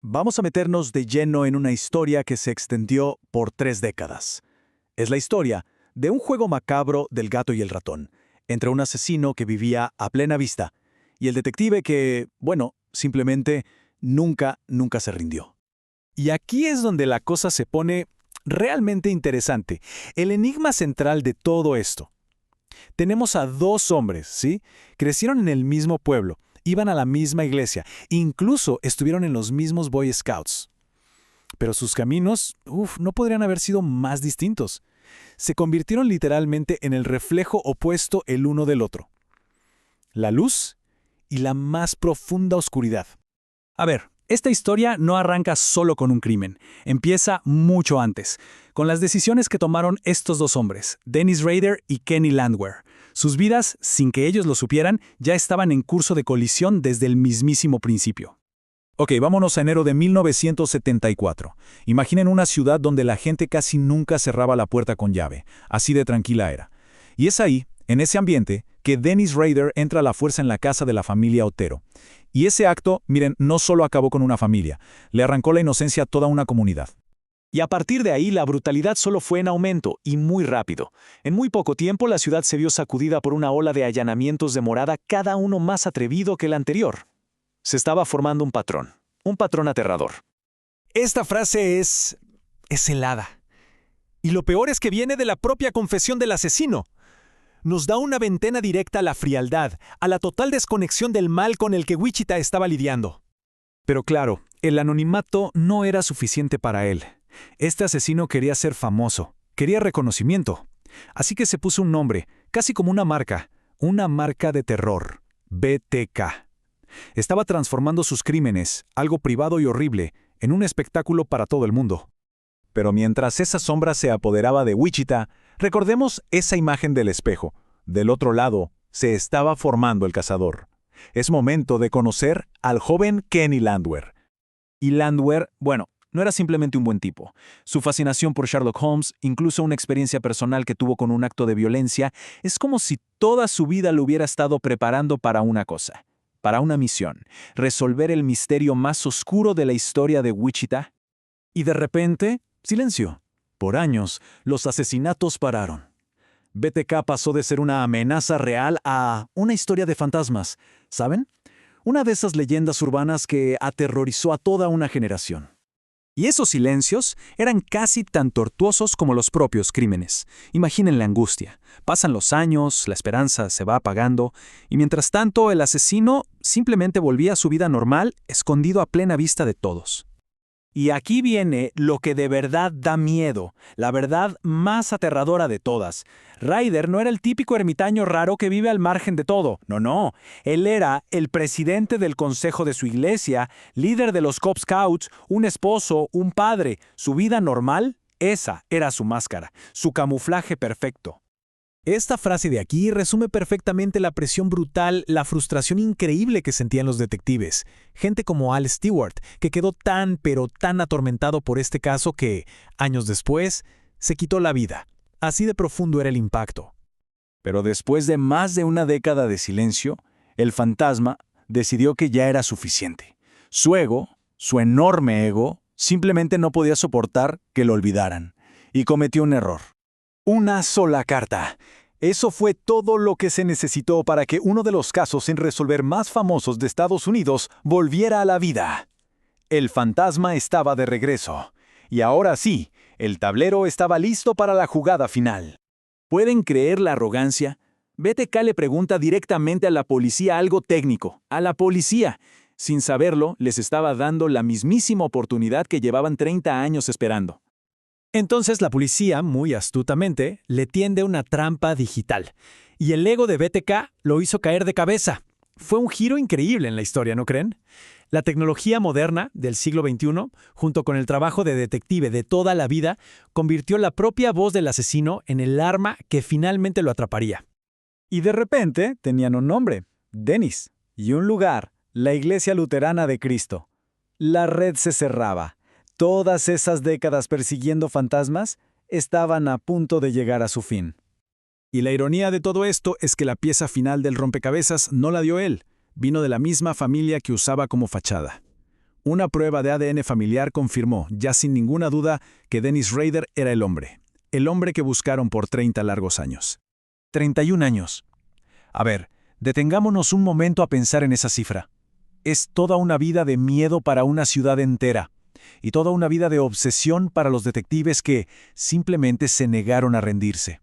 Vamos a meternos de lleno en una historia que se extendió por 3 décadas. Es la historia de un juego macabro del gato y el ratón, entre un asesino que vivía a plena vista y el detective que, bueno, simplemente nunca se rindió. Y aquí es donde la cosa se pone realmente interesante. El enigma central de todo esto. Tenemos a dos hombres, ¿sí? Crecieron en el mismo pueblo, iban a la misma iglesia, incluso estuvieron en los mismos Boy Scouts. Pero sus caminos, no podrían haber sido más distintos. Se convirtieron literalmente en el reflejo opuesto el uno del otro. La luz y la más profunda oscuridad. A ver, esta historia no arranca solo con un crimen. Empieza mucho antes, con las decisiones que tomaron estos dos hombres, Dennis Rader y Kenny Landwehr. Sus vidas, sin que ellos lo supieran, ya estaban en curso de colisión desde el mismísimo principio. Ok, vámonos a enero de 1974. Imaginen una ciudad donde la gente casi nunca cerraba la puerta con llave. Así de tranquila era. Y es ahí, en ese ambiente, que Dennis Rader entra a la fuerza en la casa de la familia Otero. Y ese acto, miren, no solo acabó con una familia, le arrancó la inocencia a toda una comunidad. Y a partir de ahí la brutalidad solo fue en aumento, y muy rápido. En muy poco tiempo la ciudad se vio sacudida por una ola de allanamientos de morada, cada uno más atrevido que el anterior. Se estaba formando un patrón aterrador. Esta frase es helada. Y lo peor es que viene de la propia confesión del asesino. Nos da una ventana directa a la frialdad, a la total desconexión del mal con el que Wichita estaba lidiando. Pero claro, el anonimato no era suficiente para él. Este asesino quería ser famoso, quería reconocimiento. Así que se puso un nombre, casi como una marca de terror, BTK. Estaba transformando sus crímenes, algo privado y horrible, en un espectáculo para todo el mundo. Pero mientras esa sombra se apoderaba de Wichita, recordemos esa imagen del espejo. Del otro lado, se estaba formando el cazador. Es momento de conocer al joven Kenny Landwehr. Y Landwehr, bueno, no era simplemente un buen tipo. Su fascinación por Sherlock Holmes, incluso una experiencia personal que tuvo con un acto de violencia, es como si toda su vida lo hubiera estado preparando para una cosa, para una misión, resolver el misterio más oscuro de la historia de Wichita. Y de repente, silencio. Por años, los asesinatos pararon. BTK pasó de ser una amenaza real a una historia de fantasmas, ¿saben? Una de esas leyendas urbanas que aterrorizó a toda una generación. Y esos silencios eran casi tan tortuosos como los propios crímenes. Imaginen la angustia. Pasan los años, la esperanza se va apagando, y mientras tanto el asesino simplemente volvía a su vida normal, escondido a plena vista de todos. Y aquí viene lo que de verdad da miedo, la verdad más aterradora de todas. Rader no era el típico ermitaño raro que vive al margen de todo. No. Él era el presidente del consejo de su iglesia, líder de los Cub Scouts, un esposo, un padre. Su vida normal, esa era su máscara, su camuflaje perfecto. Esta frase de aquí resume perfectamente la presión brutal, la frustración increíble que sentían los detectives. Gente como Al Stewart, que quedó pero tan atormentado por este caso que, años después, se quitó la vida. Así de profundo era el impacto. Pero después de más de una década de silencio, el fantasma decidió que ya era suficiente. Su ego, su enorme ego, simplemente no podía soportar que lo olvidaran. Y cometió un error. Una sola carta. Eso fue todo lo que se necesitó para que uno de los casos sin resolver más famosos de Estados Unidos volviera a la vida. El fantasma estaba de regreso. Y ahora sí, el tablero estaba listo para la jugada final. ¿Pueden creer la arrogancia? BTK le pregunta directamente a la policía algo técnico. A la policía. Sin saberlo, les estaba dando la mismísima oportunidad que llevaban 30 años esperando. Entonces la policía, muy astutamente, le tiende una trampa digital. Y el ego de BTK lo hizo caer de cabeza. Fue un giro increíble en la historia, ¿no creen? La tecnología moderna del siglo XXI, junto con el trabajo de detective de toda la vida, convirtió la propia voz del asesino en el arma que finalmente lo atraparía. Y de repente tenían un nombre, Dennis, y un lugar, la Iglesia Luterana de Cristo. La red se cerraba. Todas esas décadas persiguiendo fantasmas estaban a punto de llegar a su fin. Y la ironía de todo esto es que la pieza final del rompecabezas no la dio él, vino de la misma familia que usaba como fachada. Una prueba de ADN familiar confirmó, ya sin ninguna duda, que Dennis Rader era el hombre que buscaron por 30 largos años. 31 años. A ver, detengámonos un momento a pensar en esa cifra. Es toda una vida de miedo para una ciudad entera, y toda una vida de obsesión para los detectives que simplemente se negaron a rendirse.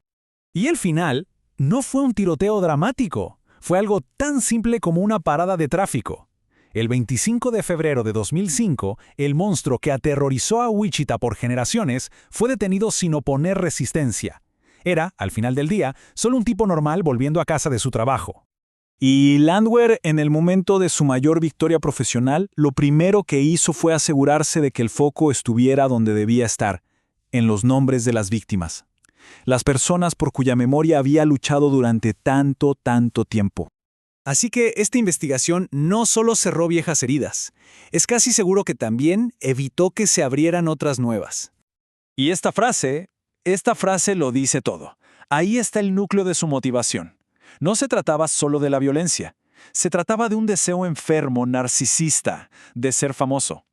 Y el final no fue un tiroteo dramático, fue algo tan simple como una parada de tráfico. El 25 de febrero de 2005, el monstruo que aterrorizó a Wichita por generaciones fue detenido sin oponer resistencia. Era, al final del día, solo un tipo normal volviendo a casa de su trabajo. Y Landwehr, en el momento de su mayor victoria profesional, lo primero que hizo fue asegurarse de que el foco estuviera donde debía estar, en los nombres de las víctimas. Las personas por cuya memoria había luchado durante tanto tiempo. Así que esta investigación no solo cerró viejas heridas, es casi seguro que también evitó que se abrieran otras nuevas. Y esta frase lo dice todo. Ahí está el núcleo de su motivación. No se trataba solo de la violencia, se trataba de un deseo enfermo, narcisista, de ser famoso.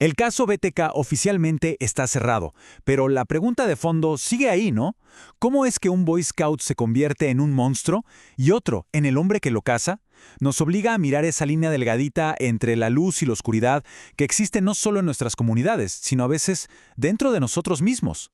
El caso BTK oficialmente está cerrado, pero la pregunta de fondo sigue ahí, ¿no? ¿Cómo es que un Boy Scout se convierte en un monstruo y otro en el hombre que lo caza? Nos obliga a mirar esa línea delgadita entre la luz y la oscuridad que existe no solo en nuestras comunidades, sino a veces dentro de nosotros mismos.